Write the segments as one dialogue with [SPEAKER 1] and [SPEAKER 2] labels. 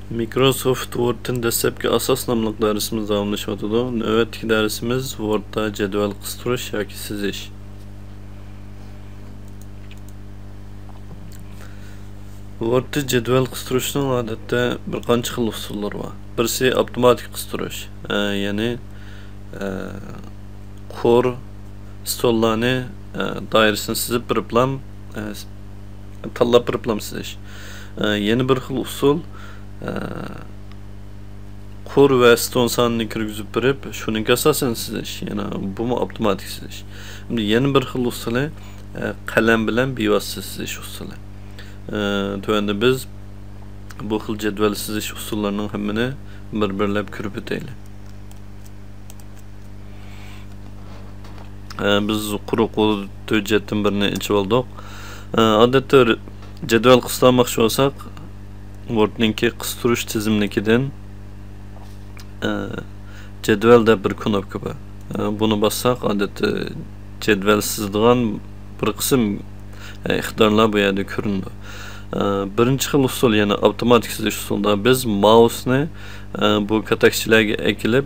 [SPEAKER 1] Microsoft Word'ın dastlabki asas namlıq dərsimiz davamlaşmadıdır. Növbətdəki dərsimiz Word'da cədvəl qıstırış yoki sizish. Word'da cədvəl qıstırışning odatda bir qancha xil usullari bor. Birisi avtomatik qıstırış, ya'ni qor stollarni doirasini sizib bir plan tanlab bir plan sizish. Yeni bir xil usul qor ve stol sonini kirgizib berib, shuning asosan sizish, ya'ni bu avtomatik sizish. Endi yeni bir xil usuli qalam bilan bevosita sizish usuli. Tövəndə biz bu xil cədvəl sizish usullarining hammini bir-birlab ko'rib o'taylik. Biz quruq hujjatdan birini ichib oldik. Odatda jadval qisqartmoqchi bo'lsak, Word'ninki qistirish tizimligidan jadvalda bir knopka bor. Buni bossak, odatda jadval sizadigan bir qism iqtidorlar bu yerda ko'rinadi. Birinchi xil usul, ya'ni avtomatik sizish usulida biz mouseni bu katakchilarga ekilib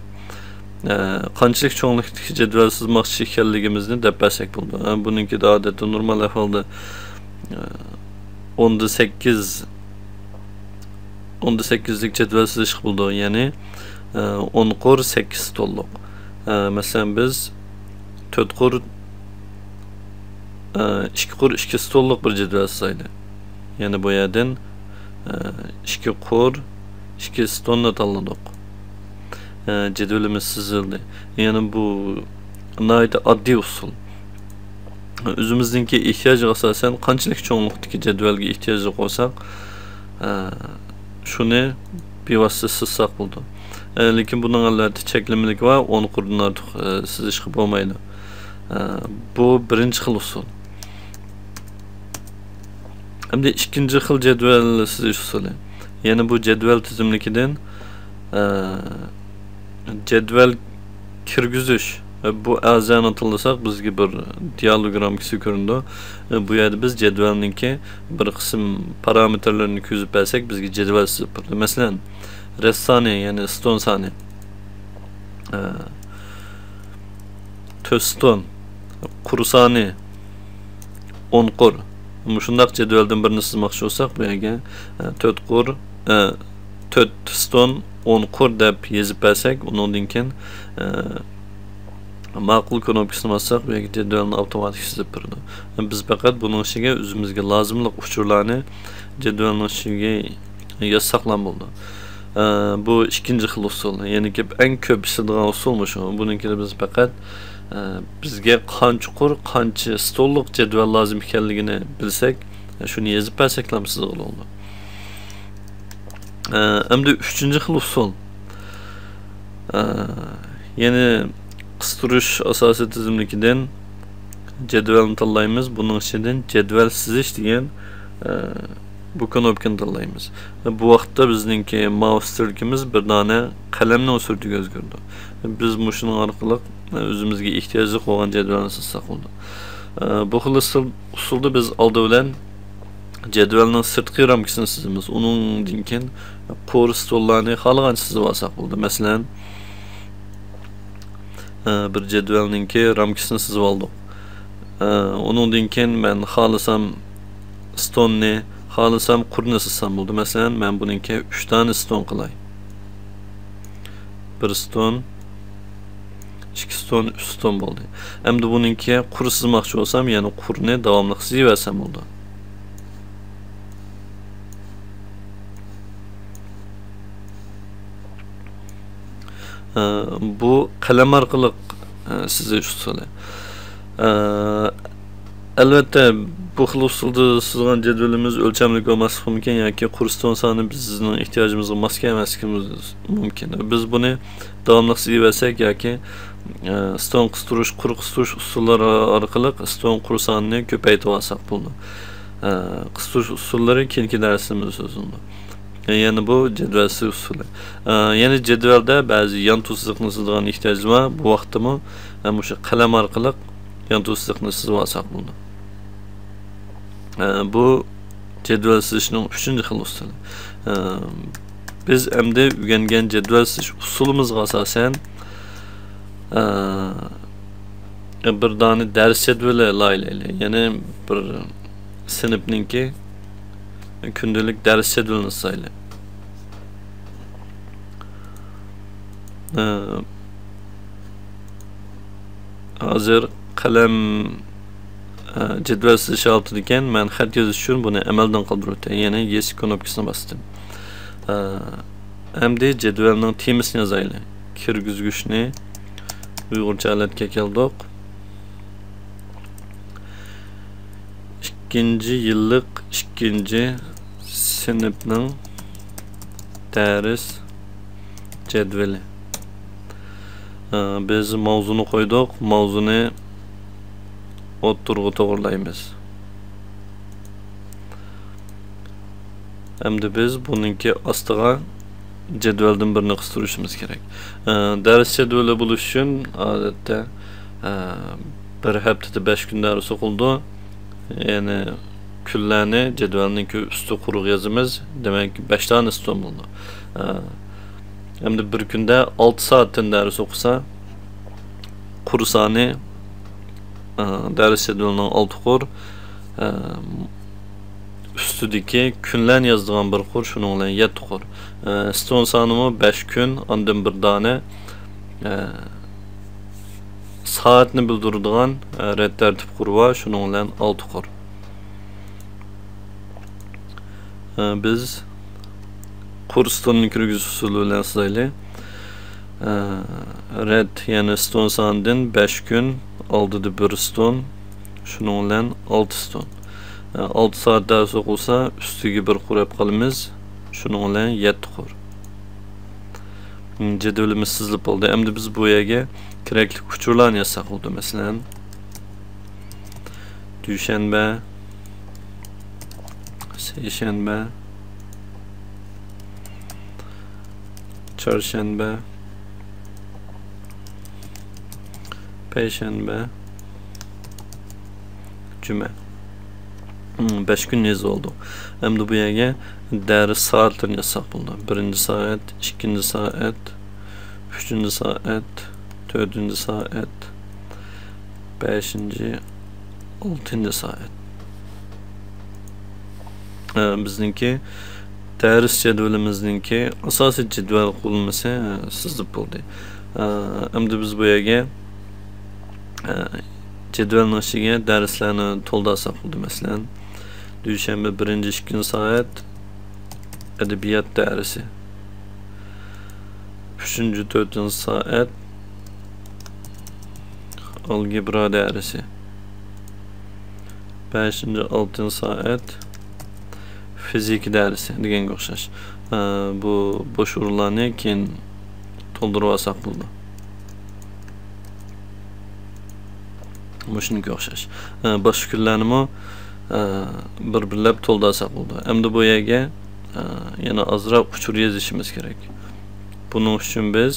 [SPEAKER 1] qanchalik cho'nlikdagi jadval chizmoqchi ekanligimizni deb bersak bo'ldi. Buningki odatda normal ahvolda 10'da 8'lik cədvəl sizish buldu, yani 10 qor 8 stolluq. Mesela biz 4 qor 2 qor 2 stolluq bir cədvəl sizaydı. Yani bu yerden 2 qor 2 stolni tanladık. Cədvəlimiz sizildi. Yani bu nəhayət addi usul. Özümüzdeki ihtiyaca asasen qanchalik cho'nlikdagi jadvalga ehtiyoji qo'ysak, shuni bevosita sizsak bo'ldi. Lekin buning albatta cheklanmaligi va 10 qurdan ortiq sizish bo'lmaydi. Bu birinchi xil usul. Hamda ikkinchi xil jadval sizish usuli. Ya'ni bu jadval tizimligidan jadval kirgizish. Bu a'zani tanlasak bizga bir dialogram ko'rindi. Bu yerda biz jadvalninki bir qism parametrlarini ko'zib bersak, bizga jadval sizib berdi. Masalan, rest soni, ya'ni ston soni, ston, qur soni 10 qur. Shundaq jadvaldan birini chizmoqchi bo'lsak, bu yerga 4 qur, 4 ston 10 qur deb yozib bersak, undan keyin ma'qul knopkasini bossak, bu yerga jadvalni avtomatik sizib berdi. Biz faqat buning ichiga o'zimizga lozimli uchurlarni jadvalning ichiga yozsaqlam bo'ldi. Bu ikkinchi xil usul. Ya'ni ki eng ko'p ishlanadigan usulmi shu. Buninki biz faqat bizga qancha qur, qancha stolliq jadval lozim ekanligini bilsak, shuni yozib bersaklam sizga bo'ldi. Endi uchinchi xil usul. Ya'ni qistirish asosiy tizimligidan jadvalni tanlaymiz. Buning ichidan jadval sizish degan bu knopkani tanlaymiz. Bu vaqtda bizningki mouse tilkimiz bir dona qalamni o'sirdiga o'zgardi. Biz shuning orqali o'zimizga ehtiyojli bo'lgan jadvalni sizsak bo'ldi. Bu xil usulda biz oldi bilan jadvalning sirtqi ramkasini sizimiz. Uningdan keyin qor stollarni xohlagancha sizib olsak bo'ldi. Masalan, bir jadvalninki ramkasini sizib oldim. Uningdan keyin men xohlasam stonni, xohlasam qurni sizsam bo'ldi. Masalan, men buningki 3 tane ston qilay. 1 ston, 2 ston, 3 ston bo'ldi. Endi buningki qur sizmoqchi bo'lsam, ya'ni qurni davomli sizaversam bo'ldi. Bu qalam orqali sizish usuli. Albatta bu xil usulda sizgan jadvalimiz o'lchamli bo'lmasligi mumkin yoki qurston soni bizning ehtiyojimizga mos kelmasligi mumkin. Biz buni davomli sizaversak yoki ston qistirish, qur qistirish usullari orqali ston qur sonini ko'paytirib olsak bo'ldi. Qistirish usullari keyingi darsimizda so'zildi. Yani bu jadval sizish usuli. Yani jadvalda ba'zi yan to'siqni sizadigan ehtiyoj var. Bu vaqtda shu qalam orqali yan to'siqni sizib olsak bo'ldi. Bu jadval sizishning 3-xil usuli. biz endi o'rgangan jadval sizish usulimizga asosan bir dani ders jadvali laylayli. Ya'ni bir sinfninki kundalik ders jadvalini sayli. Hozir qalam jadval sizish oltida ekan, men xat yozish uchun buni amaldan qoldirib o'tay. Yana yes knopkasini bosdim. Endi jadvalning temasini yozaylik. Kirgizgichni Uyg'urcha alatga keldik. 2. yillik 2. sinfning dars jadvali. Biz mavzuni qo'ydik. Mavzuni o'ttirg'i to'g'rilaymiz. Endi biz buningki ostiga jadvaldan birini qistirishimiz kerak. Dars jadvali bo'lish uchun odatda bir haftada 5 kun dars o'qildi. Ya'ni kunlarni jadvalning usti quruq yozamiz. Demak 5 tane ustun bo'ldi. Endi bir kunda 6 soatdan dars o'qisa, kursani ders jadvalining 6 qur, ustidagi kunlarni yozadigan bir qur, shuning bilan 7 qur. Ustun sonimi 5 kun, ondan bir dona soatni bildiradigan red tartib quri va shuning bilan 6 qur. Biz kursdan kirgizish usuli bilan sizayli. Red yani stun sondan 5 kun, oldida 1 stun, shuning bilan 6 stun. 6 soat dars o'qilsa, ustiga 1 qur olib qolamiz, shuning bilan 7 qur. Jadvalimiz sizilib bo'ldi. Endi biz bu yerga kerakli uchurlarni yozsak bo'ldi. Masalan, dushanba, seshanba, chorshanba, payshanba, juma. 5 kun yozildi. Endi bu yerga dars soatlarini yozsak bo'ldi. 1. soat, 2. soat, 3. soat, 4. soat, 5. 6. soat. Bizningki dars jadvalimizningki asosiy jadval qurilmasi sizib bo'ldi. Endi biz bu yerga jadvalning ichiga darslarni to'ldirsak bo'ldi. Masalan, dushanba 1. 2. soat adabiyot darsi. 3. 4. soat algebra darsi. 5. 6. soat fizik darsi deganga o'xshash. Bu bo'sh o'rinlarni keyin to'ldirib olsak bo'ldi. Shunga o'xshash. Boshqa kunlarni bir-birlab to'ldirsak bo'ldi. Endi bu yerga yana ozroq uchur yozishimiz kerak. Buning uchun biz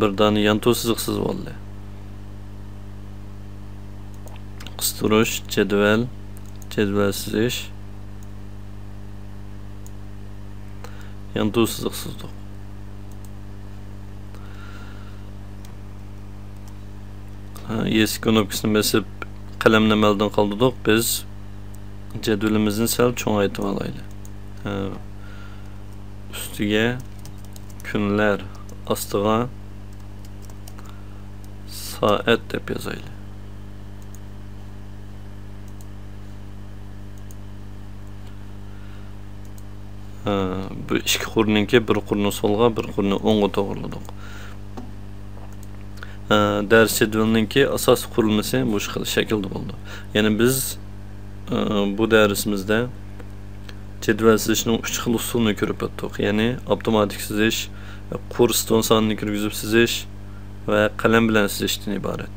[SPEAKER 1] bir dona yan to'siq chizib oldik. Qistirish, jadval, jadval sizish, yan to'siq chizdik. Yes knopkasini bosib qalamni amaldan qoldirdik. Biz jadvalimizni sal cho'ngaytib olaylik. Ustiga kunlar, ostiga soat deb yozaylik. Bu ikki qurninki bir qurni so'lga, bir qurni o'ngga to'g'riladik. Ders jadvalininki asosiy qurilmasi bu shaklda bo'ldi. Ya'ni biz bu darsimizda jadval sizishning 3 xil usulini ko'rib o'tdik. Ya'ni avtomatik sizish, kursdan sonini kirgizib sizish va qalam bilan sizishdan iborat.